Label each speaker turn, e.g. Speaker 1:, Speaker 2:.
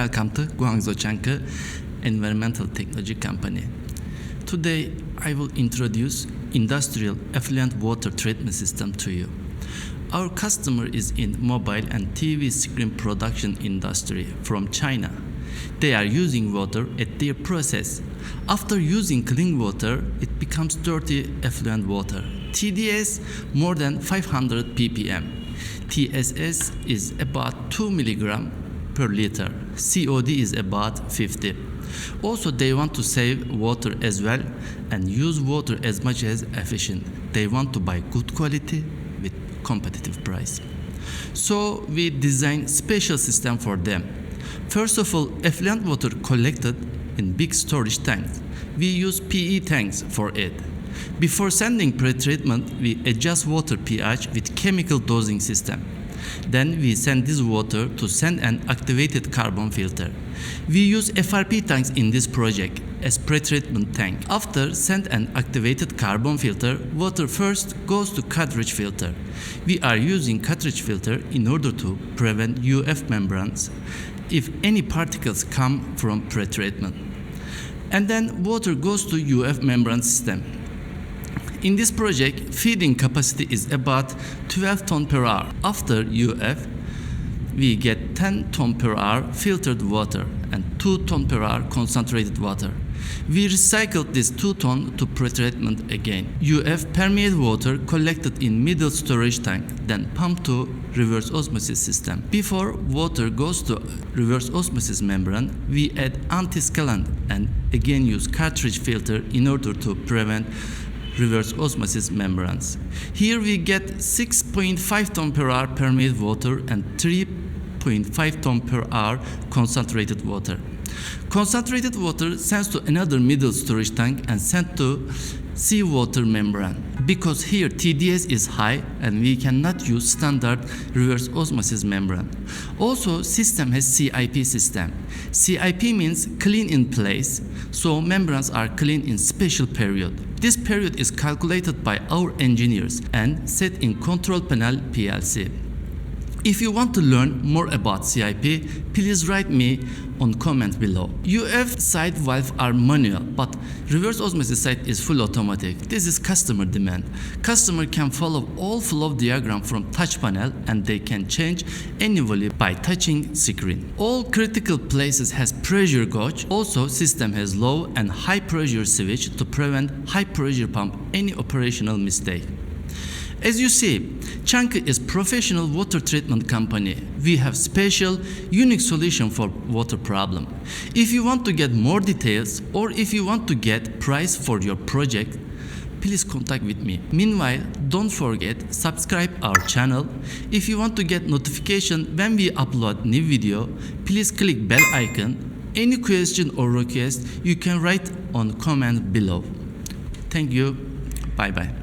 Speaker 1: Welcome to Guangzhou Chunke Environmental Technology Company. Today I will introduce industrial effluent water treatment system to you. Our customer is in mobile and TV screen production industry from China. They are using water at their process. After using clean water, it becomes dirty effluent water. TDS more than 500 ppm. TSS is about 2 mg per liter. COD is about 50. Also, they want to save water as well and use water as much as efficient. They want to buy good quality with competitive price. So we design special system for them. First of all, effluent water collected in big storage tanks. We use PE tanks for it. Before sending pretreatment, we adjust water pH with chemical dosing system. Then we send this water to send an activated carbon filter. We use FRP tanks in this project as pretreatment tank. After send an activated carbon filter, water first goes to cartridge filter. We are using cartridge filter in order to prevent UF membranes if any particles come from pretreatment. And then water goes to UF membrane system. In this project, feeding capacity is about 12 tons per hour. After UF, we get 10 tons per hour filtered water and 2 tons per hour concentrated water. We recycled this 2 tons to pretreatment again. UF permeate water collected in middle storage tank, then pumped to reverse osmosis system. Before water goes to reverse osmosis membrane, we add antiscalant and again use cartridge filter in order to prevent reverse osmosis membranes. Here we get 6.5 tons per hour permeate water and 3.5 tons per hour concentrated water. Concentrated water sent to another middle storage tank and sent to Seawater membrane. Because here TDS is high and we cannot use standard reverse osmosis membrane. Also, system has CIP system. CIP means clean in place, so membranes are clean in special period. This period is calculated by our engineers and set in control panel PLC. If you want to learn more about CIP, please write me on comment below. UF side valve are manual, but reverse osmosis side is full automatic. This is customer demand. Customer can follow all flow diagram from touch panel and they can change any value by touching screen. All critical places has pressure gauge. Also, system has low and high pressure switch to prevent high pressure pump any operational mistake. As you see, Chunke is professional water treatment company. We have special, unique solution for water problem. If you want to get more details or if you want to get price for your project, please contact with me. Meanwhile, don't forget subscribe our channel. If you want to get notification when we upload new video, please click bell icon. Any question or request, you can write on comment below. Thank you. Bye bye.